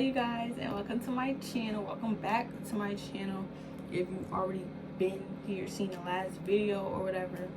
you guys, and welcome to my channel. Welcome back to my channel. If you've already been here, seen the last video or whatever,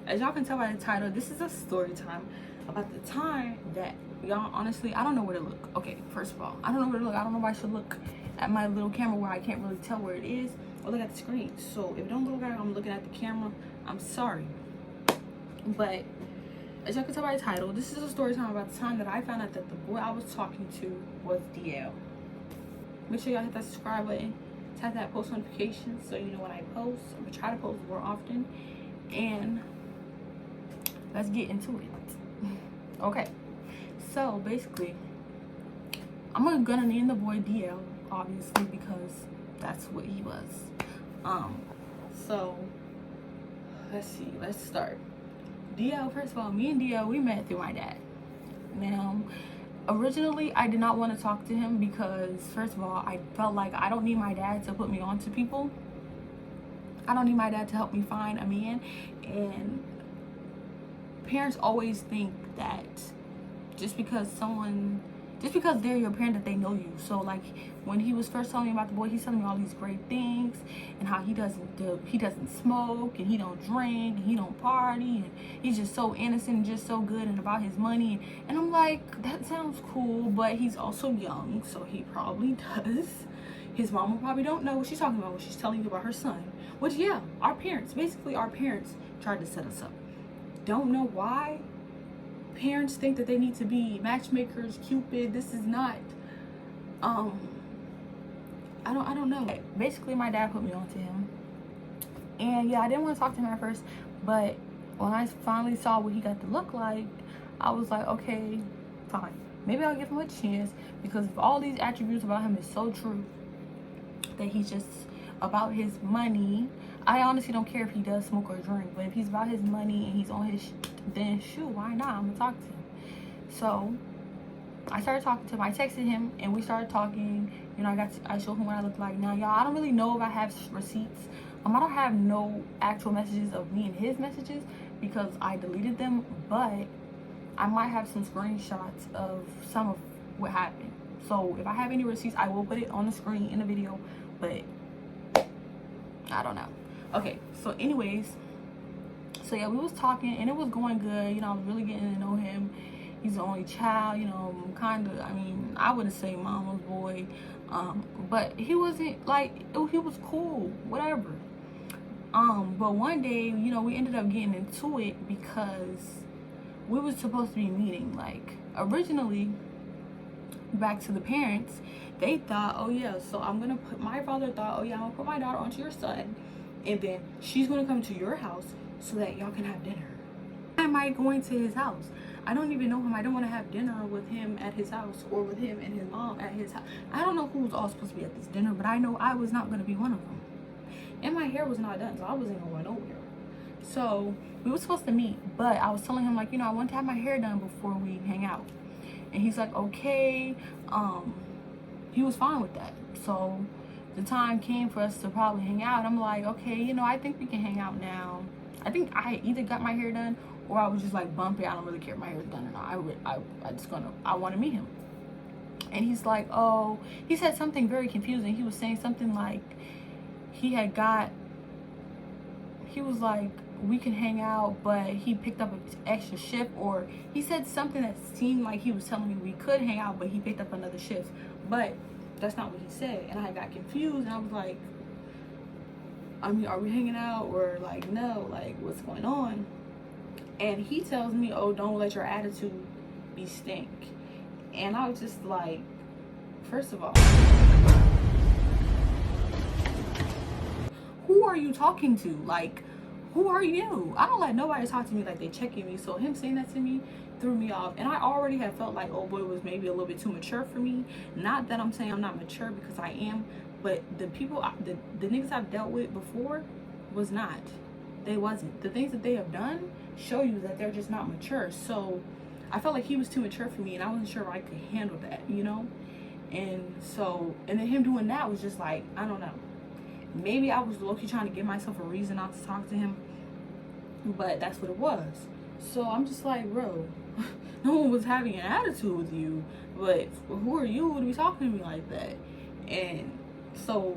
as y'all can tell by the title, this is a story time about the time that y'all, honestly, I don't know where to look. Okay, first of all, I don't know where to look. I don't know if I should look at my little camera where I can't really tell where it is, or look at the screen. So if it don't look like I'm looking at the camera, I'm sorry. But as y'all can tell by the title, this is a story time about the time that I found out that the boy I was talking to was DL. Make sure y'all hit that subscribe button, tap that post notification so you know when I post. I'm gonna try to post more often, and let's get into it. Okay, so basically, I'm gonna name the boy DL, obviously, because that's what he was. So let's see, let's start. DL, first of all, me and DL, we met through my dad. Now, originally, I did not want to talk to him because, first of all, I felt like I don't need my dad to put me on to people. I don't need my dad to help me find a man. And parents always think that just because they're your parent, that they know you. So, like, when he was first telling me about the boy, he's telling me all these great things and how he doesn't smoke and he don't drink and he don't party and he's just so innocent and just so good and about his money. And I'm like, that sounds cool, but he's also young, so he probably does. His mama probably don't know what she's talking about when she's telling you about her son. Which, yeah, our parents tried to set us up. Don't know why. Parents think that they need to be matchmakers, Cupid. This is not, I don't know. Basically, my dad put me on to him. And yeah, I didn't want to talk to him at first, but when I finally saw what he got to look like, I was like, okay, fine. Maybe I'll give him a chance, because if all these attributes about him is so true, that he's just about his money. I honestly don't care if he does smoke or drink, but if he's about his money and he's on his then shoot, why not? I'm gonna talk to him. So I started talking to him. I texted him and we started talking. You know, I showed him what I look like. Now, y'all, I don't really know if I have receipts. I don't have no actual messages of me and his messages because I deleted them, but I might have some screenshots of some of what happened. So if I have any receipts, I will put it on the screen in the video, but I don't know. Okay, so anyways, so yeah, we was talking and it was going good. You know, I was really getting to know him. He's the only child, you know, I wouldn't say mama's boy, but he wasn't like, he was cool, whatever. But one day, you know, we ended up getting into it because we were supposed to be meeting. Like, originally, back to the parents, they thought, oh yeah, so my father thought, oh yeah, I'm gonna put my daughter onto your son, and then she's gonna come to your house so that y'all can have dinner. Why am I going to his house? I don't even know him. I don't want to have dinner with him at his house or with him and his mom at his house. I don't know who was all supposed to be at this dinner, but I know I was not going to be one of them. And my hair was not done, so I wasn't going nowhere. So we were supposed to meet, but I was telling him, like, you know, I want to have my hair done before we hang out. And he's like, okay. He was fine with that. So the time came for us to probably hang out. I'm like, okay, you know, I think we can hang out now. I think I either got my hair done or I was just like bumpy. I don't really care if my hair is done or not. I want to meet him. And he's like, oh, he said something very confusing. He was saying something like he was like, we can hang out, but he picked up an extra shift, or he said something that seemed like he was telling me we could hang out, but he picked up another shift. But that's not what he said. And I got confused and I was like, I mean, are we hanging out or like, no, like what's going on? And he tells me, oh, don't let your attitude be stink. And I was just like, first of all, who are you talking to? Like, who are you? I don't let nobody talk to me like they checking me. So him saying that to me threw me off. And I already had felt like old boy was maybe a little bit too mature for me. Not that I'm saying I'm not mature, because I am. But the people, the niggas I've dealt with before was not. They wasn't. The things that they have done show you that they're just not mature. So I felt like he was too mature for me, and I wasn't sure if I could handle that, you know? And then him doing that was just like, I don't know. Maybe I was low-key trying to give myself a reason not to talk to him, but that's what it was. So I'm just like, bro, no one was having an attitude with you, but who are you to be talking to me like that? And so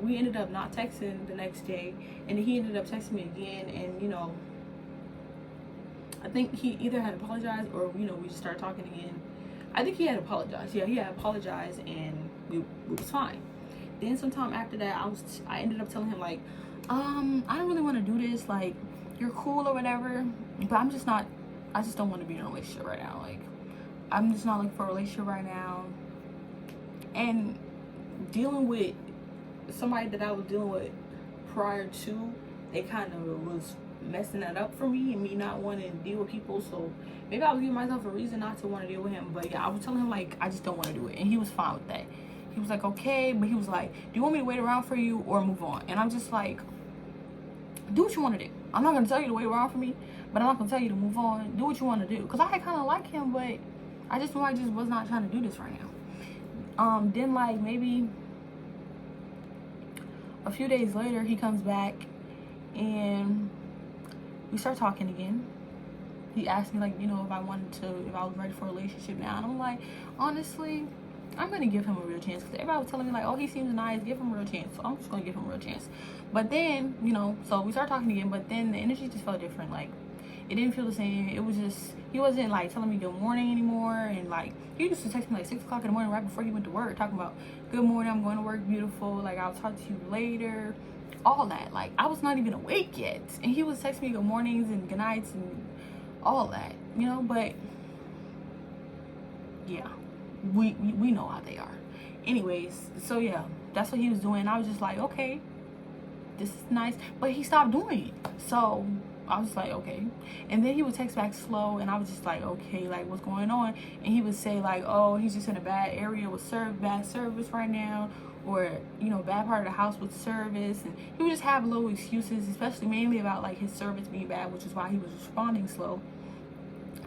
we ended up not texting the next day, and he ended up texting me again, and you know, I think he either had apologized or, you know, we just started talking again. I think he had apologized. Yeah, he had apologized, and we was fine. Then sometime after that, I ended up telling him like, I don't really want to do this. Like, you're cool or whatever, but I just don't want to be in a relationship right now. Like, I'm just not looking for a relationship right now. And dealing with somebody that I was dealing with prior to, it kind of was messing that up for me and me not wanting to deal with people. So maybe I was giving myself a reason not to want to deal with him. But yeah, I was telling him like, I just don't want to do it, and he was fine with that. He was like, okay, but he was like, do you want me to wait around for you or move on? And I'm just like, do what you want to do. I'm not going to tell you to wait around for me, but I'm not going to tell you to move on. Do what you want to do. Because I kind of like him, but I just was not trying to do this right now. Then like maybe a few days later, he comes back and we start talking again. He asked me like, you know, if I was ready for a relationship now. And I'm like, honestly, I'm gonna give him a real chance, because everybody was telling me like, oh, he seems nice, give him a real chance. So I'm just gonna give him a real chance. But then, you know, so we started talking again, but then the energy just felt different. Like, it didn't feel the same. It was just, he wasn't like telling me good morning anymore. And like, he used to text me like 6 o'clock in the morning right before he went to work, talking about, good morning, I'm going to work, beautiful, like I'll talk to you later, all that. Like, I was not even awake yet, and he was texting me good mornings and good nights and all that, you know. But yeah, we know how they are. Anyways, so yeah, that's what he was doing. I was just like, okay, this is nice, but he stopped doing it. So I was like, okay. And then he would text back slow, and I was just like, okay, like what's going on? And he would say like, oh, he's just in a bad area with bad service right now, or, you know, bad part of the house with service. And he would just have little excuses, especially mainly about like his service being bad, which is why he was responding slow.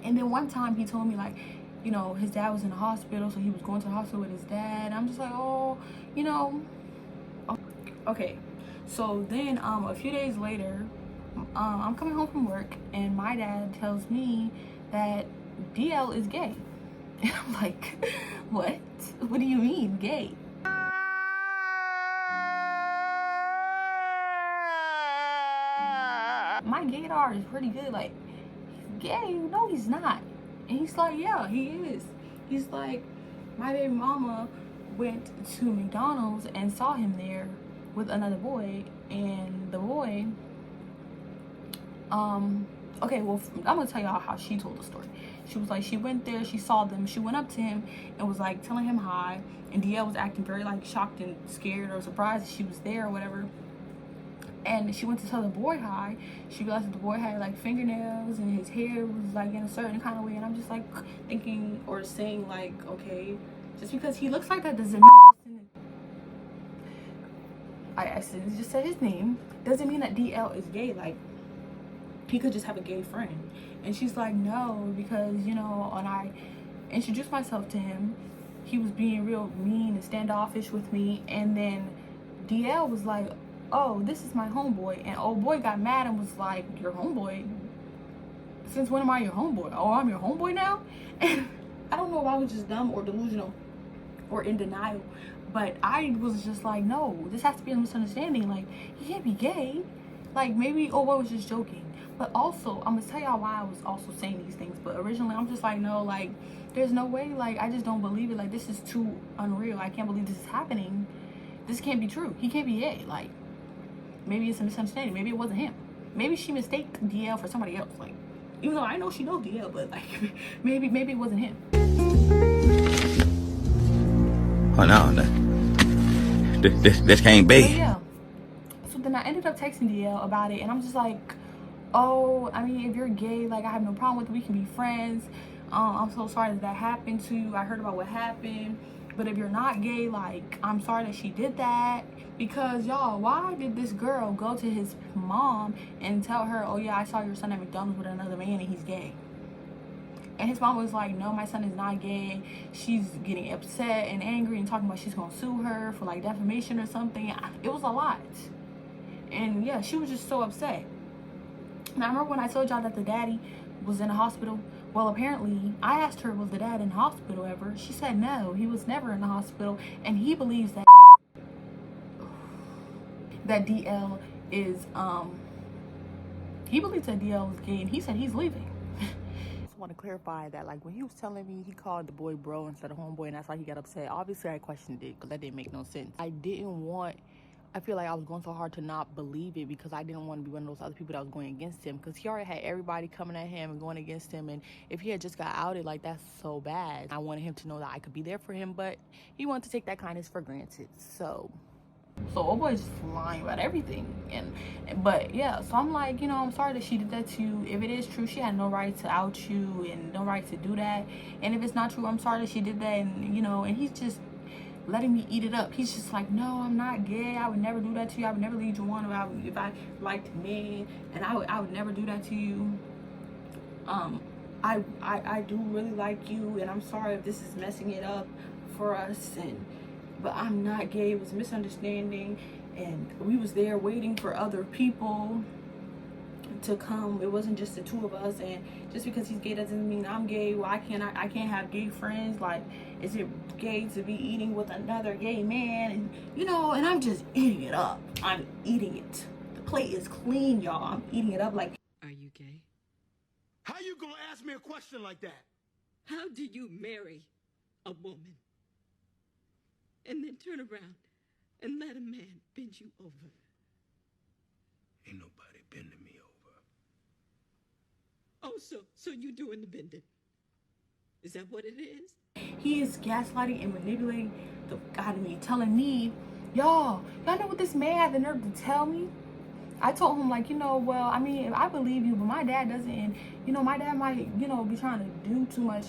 And then one time he told me like, you know, his dad was in the hospital, so he was going to the hospital with his dad. I'm just like, oh, you know, okay. So then a few days later, I'm coming home from work, and my dad tells me that DL is gay. And I'm like, what? What do you mean gay? My gaydar is pretty good. Like, he's gay? No, he's not. And he's like, yeah, he is. He's like, my baby mama went to McDonald's and saw him there with another boy, and the boy, okay, well, I'm gonna tell y'all how she told the story. She was like, she went there, she saw them, she went up to him and was like telling him hi, and DL was acting very like shocked and scared or surprised that she was there or whatever. And she went to tell the boy hi. She realized that the boy had like fingernails and his hair was like in a certain kind of way. And I'm just like thinking or saying like, okay, just because he looks like that doesn't mean I accidentally just said his name, doesn't mean that DL is gay. Like, he could just have a gay friend. And she's like, no, because, you know, when I introduced myself to him, he was being real mean and standoffish with me. And then DL was like, oh, this is my homeboy. And old boy got mad and was like, your homeboy? Since when am I your homeboy? Oh, I'm your homeboy now? And I don't know if I was just dumb or delusional or in denial, but I was just like, no, this has to be a misunderstanding. Like, he can't be gay. Like, maybe old boy was just joking. But also, I'm gonna tell y'all why I was also saying these things. But originally, I'm just like, no, like, there's no way. Like, I just don't believe it. Like, this is too unreal. I can't believe this is happening. This can't be true. He can't be gay. Like, maybe it's a misunderstanding. Maybe it wasn't him. Maybe she mistaked DL for somebody else. Like, even though I know she knows DL, but like, maybe it wasn't him. Oh no, this can't be. But yeah. So then I ended up texting DL about it, and I'm just like, oh, I mean, if you're gay, like, I have no problem with it. We can be friends. I'm so sorry that happened to you. I heard about what happened. But if you're not gay, like, I'm sorry that she did that. Because, y'all, why did this girl go to his mom and tell her, oh, yeah, I saw your son at McDonald's with another man and he's gay? And his mom was like, no, my son is not gay. She's getting upset and angry and talking about she's going to sue her for, like, defamation or something. It was a lot. And, yeah, she was just so upset. And I remember when I told y'all that the daddy was in the hospital. Well, apparently, I asked her, was the dad in the hospital ever? She said no, he was never in the hospital, and he believes that DL is he believes that DL is gay, and he said he's leaving. I just want to clarify that, like, when he was telling me he called the boy bro instead of homeboy, and that's why he got upset. Obviously, I questioned it because that didn't make no sense. I feel like I was going so hard to not believe it because I didn't want to be one of those other people that was going against him, because he already had everybody coming at him and going against him, and if he had just got outed, like, that's so bad. I wanted him to know that I could be there for him, but he wanted to take that kindness for granted. So old boy's just lying about everything. But yeah, so I'm like, you know, I'm sorry that she did that to you. If it is true, she had no right to out you and no right to do that. And if it's not true, I'm sorry that she did that. And, you know, and he's just letting me eat it up. He's just like, no, I'm not gay. I would never do that to you. I would never lead you on if I liked men, and I would never do that to you. I do really like you, and I'm sorry if this is messing it up for us, but I'm not gay. It was a misunderstanding, and we was there waiting for other people to come. It wasn't just the two of us, and just because he's gay doesn't mean I'm gay. Well, I can't have gay friends. Like, is it gay to be eating with another gay man? And, you know, and I'm just eating it up. I'm eating it. The plate is clean, y'all. I'm eating it up. Like, are you gay? How you gonna ask me a question like that? How do you marry a woman and then turn around and let a man bend you over? Ain't nobody bending me over. Oh, so you doing the bending? Is that what it is? he is gaslighting and manipulating the God of me, telling me, y'all know what this man had the nerve to tell me? I told him, like, you know, well, I mean, I believe you, but my dad doesn't, and, you know, my dad might, you know, be trying to do too much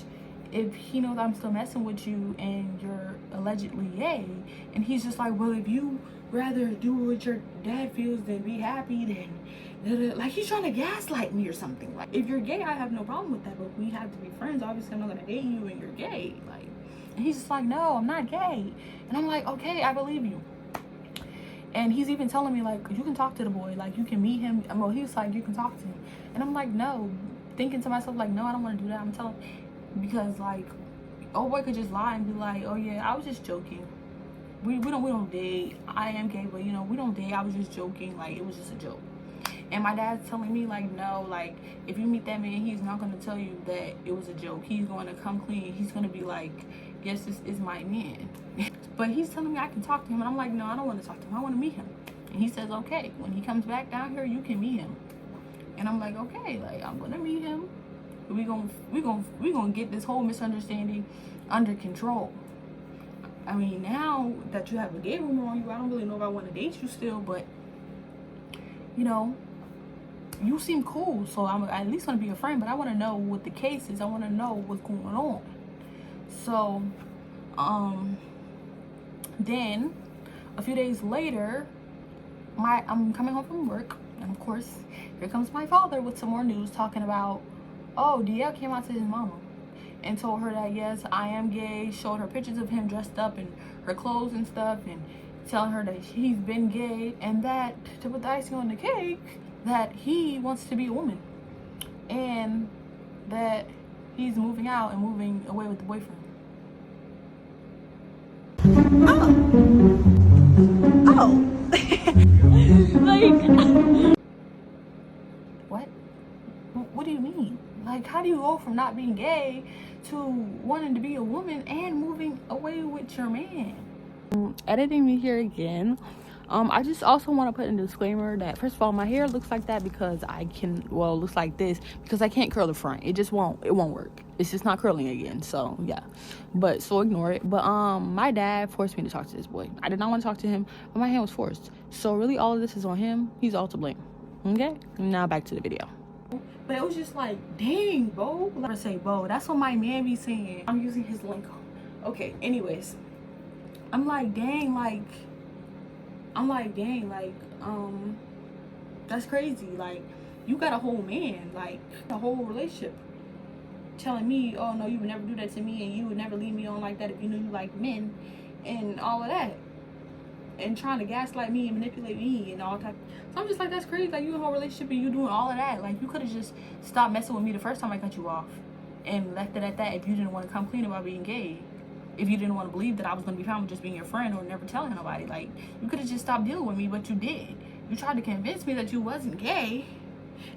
if he knows I'm still messing with you and you're allegedly gay. And he's just like, well, if you rather do what your dad feels than be happy, then, like, he's trying to gaslight me or something. Like, if you're gay, I have no problem with that, but we have to be friends. Obviously, I'm not gonna date you and you're gay. Like, and he's just like, no, I'm not gay. And I'm like, okay, I believe you. And he's even telling me, like, you can talk to the boy, like, you can meet him. Well, he was like, you can talk to him. And I'm like, no. Thinking to myself, like, no, I don't want to do that. I'm telling, because, like, old boy could just lie and be like, oh yeah, I was just joking. We don't date. I am gay, but, you know, we don't date. I was just joking. Like, it was just a joke. And my dad's telling me, like, no, like, if you meet that man, he's not going to tell you that it was a joke. He's going to come clean. He's going to be like, yes, this is my man. But he's telling me I can talk to him. And I'm like, no, I don't want to talk to him. I want to meet him. And he says, okay, when he comes back down here, you can meet him. And I'm like, okay, like, I'm going to meet him. We gonna get this whole misunderstanding under control. I mean, now that you have a gay rumor on you, I don't really know if I want to date you still, but, you know, you seem cool, so I'm at least gonna be a friend, but I want to know what the case is. I want to know what's going on. So, then a few days later, I'm coming home from work, and of course, here comes my father with some more news talking about, oh, DL came out to his mama and told her that, yes, I am gay, showed her pictures of him dressed up in her clothes and stuff, and telling her that he's been gay, and that, to put the icing on the cake, that he wants to be a woman, and that he's moving out and moving away with the boyfriend. Like, what do you mean? Like, how do you go from not being gay to wanting to be a woman and moving away with your man? Editing me here again. I just also want to put in a disclaimer that, first of all, my hair looks like that because looks like this because I can't curl the front. It won't work. It's just not curling again. So yeah, so ignore it. But my dad forced me to talk to this boy. I did not want to talk to him, but my hand was forced. So really, all of this is on him. He's all to blame. Okay, now back to the video. But it was just like, dang, Bo. Let her say, Bo. That's what my man be saying. I'm using his lingo. Okay, anyways. I'm like, dang, that's crazy. Like, you got a whole man, like, a whole relationship, telling me, oh, no, you would never do that to me, and you would never leave me on like that if you knew you liked men, and all of that. And trying to gaslight me and manipulate me and all type. So I'm just like, that's crazy. Like, you in a whole relationship and you doing all of that. Like, you could have just stopped messing with me the first time I cut you off and left it at that if you didn't want to come clean about being gay. If you didn't want to believe that I was going to be fine with just being your friend or never telling nobody. Like, you could have just stopped dealing with me, but you did. You tried to convince me that you wasn't gay,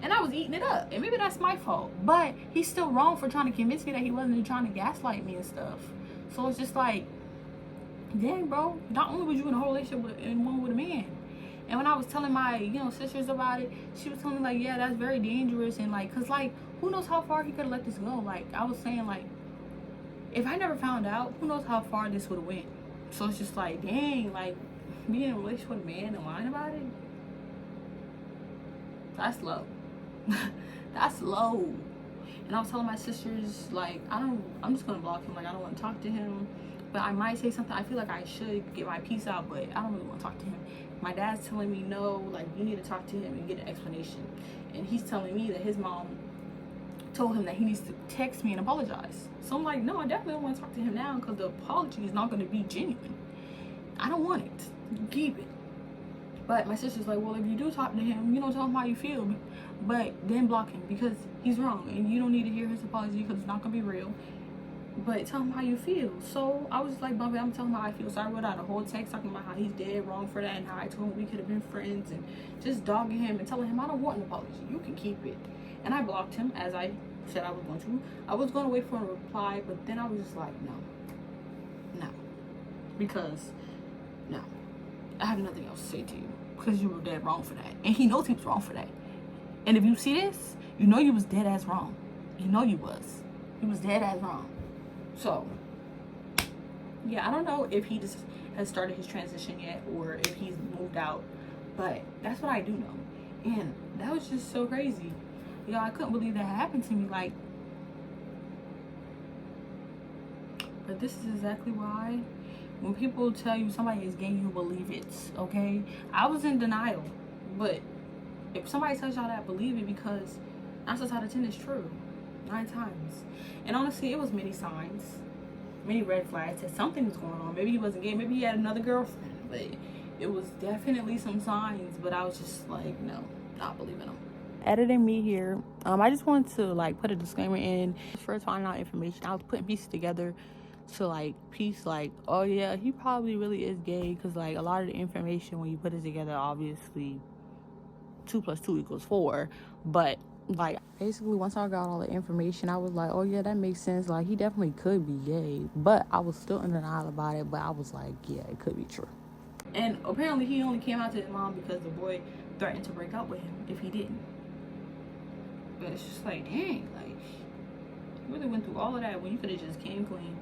and I was eating it up. And maybe that's my fault. But he's still wrong for trying to convince me that he wasn't trying to gaslight me and stuff. So it's just like, dang, bro. Not only was you in a whole relationship and one with a man. And when I was telling my, sisters about it, she was telling me, like, yeah, that's very dangerous. And, like, because, like, who knows how far he could have let this go. Like, I was saying, like, if I never found out, who knows how far this would have went. So it's just like, dang, like, being in a relationship with a man and lying about it, that's low. That's low. And I was telling my sisters, like, I'm just gonna block him. Like, I don't want to talk to him, but I might say something. I feel like I should get my piece out, but I don't really want to talk to him. My dad's telling me, no, like, you need to talk to him and get an explanation. And he's telling me that his mom told him that he needs to text me and apologize. So I'm like, no, I definitely don't want to talk to him now, because the apology is not going to be genuine. I don't want it. Keep it. But my sister's like, well, if you do talk to him, tell him how you feel, but then block him, because he's wrong and you don't need to hear his apology, because it's not going to be real. But tell him how you feel. So I was like, Bumpy, I'm telling him how I feel. So I wrote out a whole text talking about how he's dead wrong for that, and how I told him we could have been friends, and just dogging him and telling him I don't want an apology. You can keep it. And I blocked him, as I said I was going to. I was going to wait for a reply, but then I was just like, no. Because, no. I have nothing else to say to you, because you were dead wrong for that. And he knows he was wrong for that. And if you see this, you know you was dead ass wrong. You know you was. You was dead ass wrong. So, yeah, I don't know if he just has started his transition yet, or if he's moved out. But that's what I do know. And that was just so crazy. I couldn't believe that happened to me. Like, but this is exactly why when people tell you somebody is gay, you believe it, okay? I was in denial, but if somebody tells y'all that, believe it, because 9 times out of 10 is true. 9 times. And honestly, it was many signs, many red flags that something was going on. Maybe he wasn't gay, maybe he had another girlfriend, but it was definitely some signs. But I was just like, no, not believing him. Editing me here, I just wanted to, like, put a disclaimer in. First, finding out information, I was putting pieces together to, like, piece, like, oh yeah, he probably really is gay, because, like, a lot of the information when you put it together, obviously 2 + 2 = 4, but, like, basically once I got all the information, I was like, oh yeah, that makes sense. Like, he definitely could be gay, but I was still in denial about it. But I was like, yeah, it could be true. And apparently he only came out to his mom because the boy threatened to break up with him if he didn't. But it's just like, dang, like, you really went through all of that when you could have just came clean,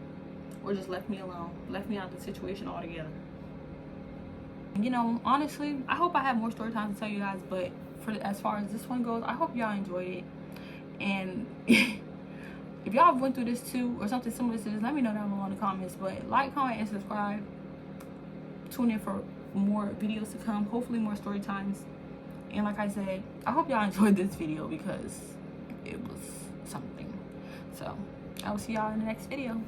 or just left me alone, left me out of the situation altogether. Honestly, I hope I have more story time to tell you guys, but as far as this one goes, I hope y'all enjoyed it. And if y'all went through this too, or something similar to this, let me know down below in the comments. But like, comment, and subscribe. Tune in for more videos to come, hopefully more story times. And like I said, I hope y'all enjoyed this video, because it was something. So I will see y'all in the next video.